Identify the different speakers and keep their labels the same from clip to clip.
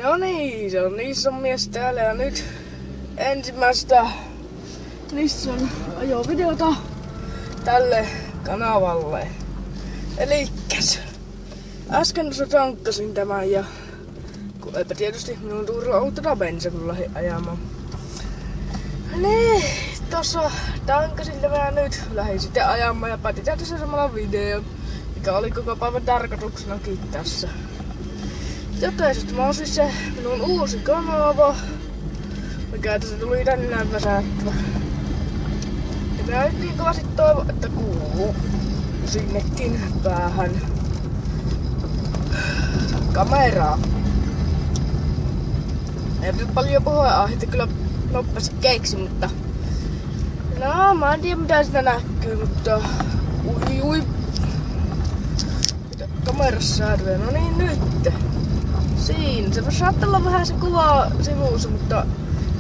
Speaker 1: No niin, se on Nissan mies täällä ja nyt ensimmäistä Nissan ajovideota tälle kanavalle. Elikkäs äsken tuossa tankkasin tämän ja kun eipä tietysti minun tuurilla ollut tätä bensa kun lähdin ajamaan. Niin, tossa tankkasin tämän nyt, lähdin sitten ajamaan ja päätin tehdä tässä samalla video, mikä oli koko päivän tarkoituksenakin tässä. Joten sit mä oon siis se minun uusi kanava, mikä tässä tuli tänään väsähtyä. Ja mä nyt niin kovasti toivon, että kuuluu sinnekin päähän kameraa. Ei nyt paljon puheenaiheita kyllä nopeasti keksi, mutta no mä en tiedä mitä sitä näkyy, mutta ui. Kamerassa säädöä, no niin nyt. Siinä, se saattaa olla vähän se kuva sivussa, mutta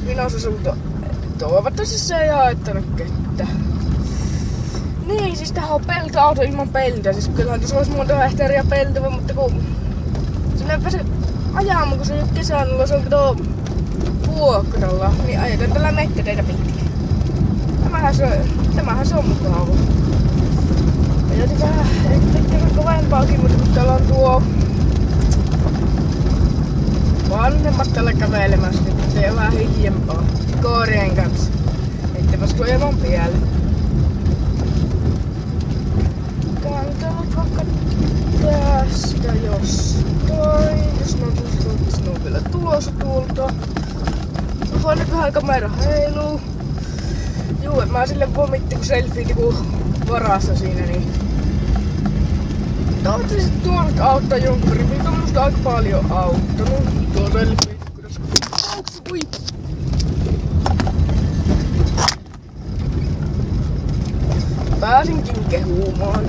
Speaker 1: vinossa, mutta toivottavasti se ei haittanut ketään. Niin, siis tähän on peltoauto ilman peltiä, siis kyllähän tuossa olisi monta hehtaaria peltoa, mutta kun sinne ei pääse ajamaan, kun se ei ole kesällä, se on kato vuokralla, niin ajetaan tällä mettäteitä pitkin. Tämähän se on mukava. Ajoitin vähän ehkä kovempaakin, mutta kun täällä on tuo vanhemmat täällä kävelemässä, niin se on vähän hiljempaa koirien kanssa. Ettepäs kun ilman pielle. Käännetään nyt vaikka tästä jostain. Jos mä tulen, että se on vielä tulossa tuolta. Oho, nyt vähän kamera heiluu. Juu, mä sille vomittin kun selfie niinku varassa siinä, niin toivottavasti tuo nyt auttaa jonkun verran. Niitä on musta aika paljon auttanut. Tuo selfie. Ui. Pääsinkin kehumaan.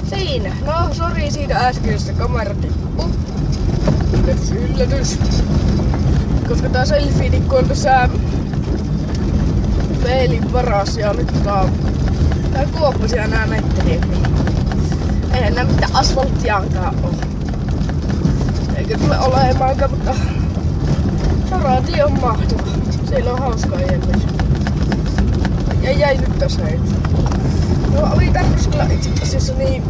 Speaker 1: Siinä. No, sori siitä äskeisestä kameratippu. Yllätys. Koska tää selfie-tikku on tässä peilin varas ja nyt tää kuoppasia nää mettäriet, niin eihän nää mitään asfalttiaankaan oo. Eikä tule olemaankaan, mutta paraati on mahtava. Siellä on hauskaa jälleen. Ja jäi nyt tässä heilu. No oli tarkoitus kyllä itse asiassa niin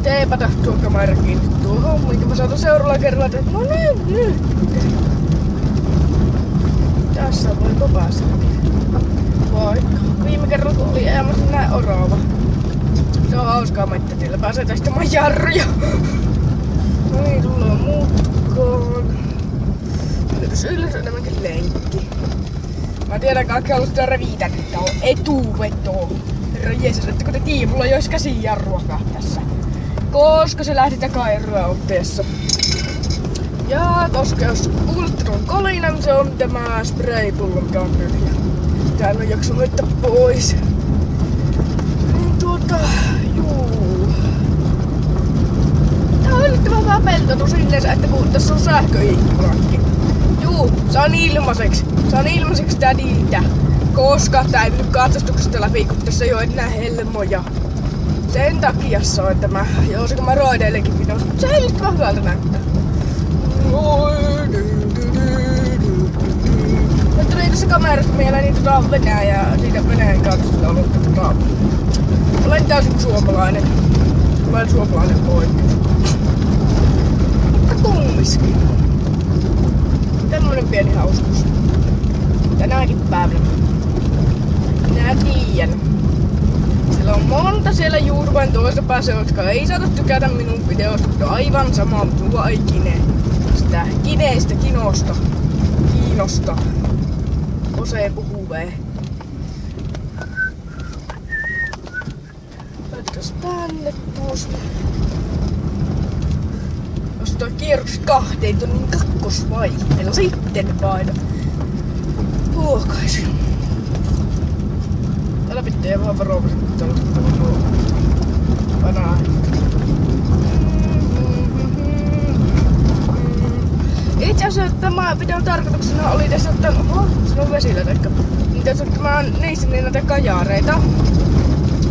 Speaker 1: teepätä tuo kamera kiinni tuo homma, minkä mä saatan seuraavalla kerralla tehdä. No nyt! Tässä voi kopasta. Vaikka. Viime kerralla kun oli ajamassa näin orava. Se on hauskaa mettätiellä. Pääsee testamaan jarruja. No niin, tullaan muutkaan. Yllätys enemmänkin lenkki. Mä tiedän kaikki ollut sitä reviitän, että on etuveto. Herra Jeesus, että kun te tiedä, mulla ei ois käsijarruakaan tässä. Koska se lähti takajarrua otteessa. Ja koska jos kuulette tuon kolinan, se on tämä spraypullo, mikä on tyhjä. Täällä on jakso hoitaa pois. Niin juu. Tää on yllättävän vähän peltotu silleen, että kun tässä on sähköikkunatkin. Juu, saan ilmaiseksi. Saan ilmaiseksi tädiltä. Koska tää ei mennyt katsastuksesta läpi, kun tässä ei oo enää helmoja. Sen takia se on tämä. Joo, se kun mä roideillekin pitäis. Mutta se ei nyt vähän hyvältä näyttää. Mä tuli tässä kamerasta mieleen niin Venäjää, siitä Venäjän kanssa ollut, olen täysin suomalainen. Olen suomalainen poika. Mutta kummiskin. Tämmönen pieni hauskuus. Tänäänkin päivänä. Minä tiedän. Siellä on monta siellä YouTuben toisessa päässä, jotka ei saata tykätä minun videosta, mutta aivan sama, tuo ei sitä kineistä kiinnosta. Ose puhuu vee. Laitetaan tänne tuossa. Jos toi kierros kahteen tonnin kakkosvaiheella, sitten paino. Huokaisin. Täällä pitää vähän varovasti, kun täällä on vanaa. Itse asiassa tämä videon tarkoituksena oli tässä ottaa, se on vesillä taikka. Niin tässä mä niissä näitä kajareita.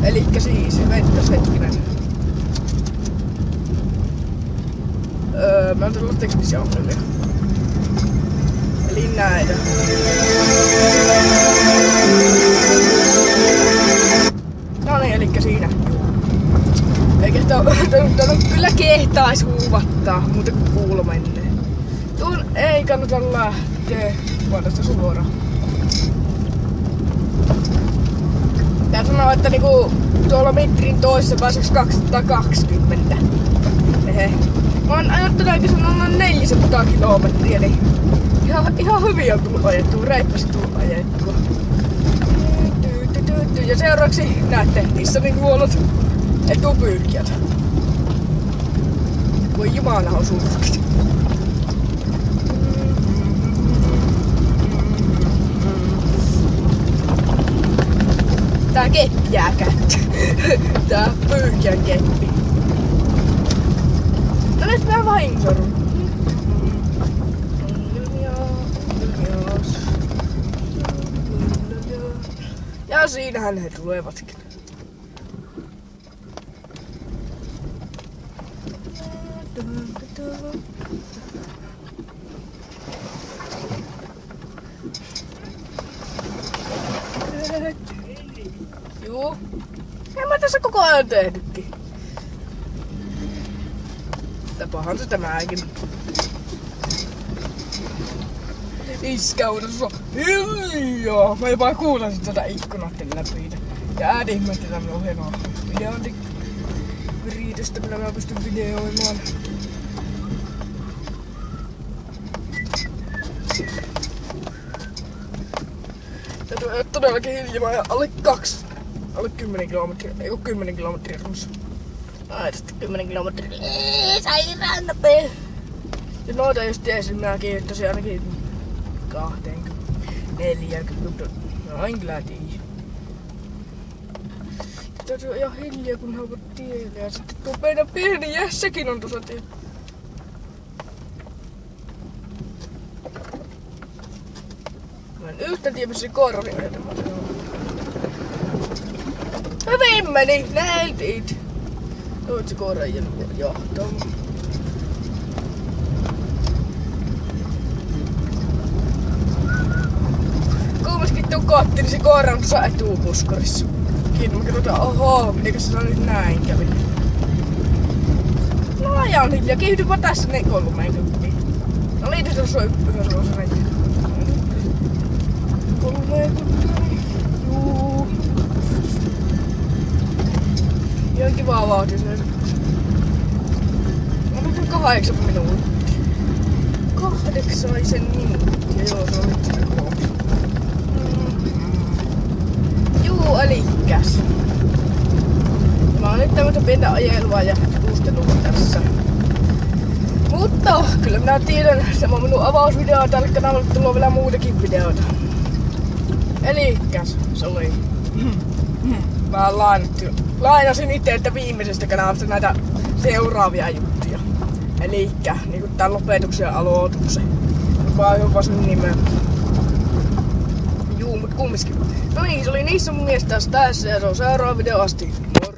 Speaker 1: Elikkä siis, vettas hetkinen. Mä oon tullut teknisiä ongelmia. Eli näitä. No niin, elikkä siinä. Eikä kyllä kehtais huuvattaa, muuta kuin kuulo menee. Tuon ei kannata lähteä vuodesta suoraan. Tää sanoo, että niinku tuolla metrin toisessa pääseks 220. Ehe. Mä oon ajattelin oikein noin 400 kilometriä, niin ihan hyvin on tullut ajettua, reippästi tullut ajettua. Ja seuraavaksi näette Nissanin huonot etupyyhkijät. Voi jumala on suurkit. Tää keppi jää kättä. Tää pyyhkijän keppi. No nyt mä vahingoin. Ja siinähän he tulevatkin. Juu. En mä tässä koko ajan tehnytkin. Tapahan se tämäkin. Iskä uudessa hiljaa. Mä jopa kuulasin tätä ikkunatten läpi. Ja ääni ihmettelä minun hienoa videointiviritystä, millä mä pystyn videoimaan. Täytyy olla todellakin hiljaa ja alle 10 kilometriä, ei oo 10 kilometriä ruussa. Aidosti 10 kilometriä. Sairaan nopea. Ja noita jos tiesin minäkin, että se ainakin 20, 40, no en kyllä tiedä. Täytyy ajaa hiljaa kun he ovat tielle ja sitten tuo meidän pieni Jessekin on tuossa tiellä. Mä en yhtä tiedä missä se koirani ajattelemaan. Hyvin meni, nailed it. Oot se koira johtaa. Kuumaskin tuu kohti, niin se koira on tuossa etupuskarissa. Kiinni, mä katsotaan, oho, mitenkäs se nyt näin kävi. No ajan hiljaa, kiihdypä tässä ne 30. No niin, tässä on yhdessä osa reikä. 30. Juu. Ihan kivaa vauhtia se. On nyt 8 minuuttia. 8 minuuttia, joo se on nyt sitä kohta. Juu, elikkäs. Mä oon nyt tämmöstä pientä ajelua ja kuustelua tässä. Mutta kyllä minä tiedän, tämä on minun avausvideo, tälle kanavalle tulee vielä muutakin videoita. Elikkäs, se oli. Mä lainasin itse, että viimeisestä kanavasta näitä seuraavia juttuja. Elikkä niinku tän lopetuksen ja aloituksen. Mä jopa sen nimen. Juu, mut kumminkin. No niin, se oli Nissan mies tässä ja se on seuraava video asti. Moi!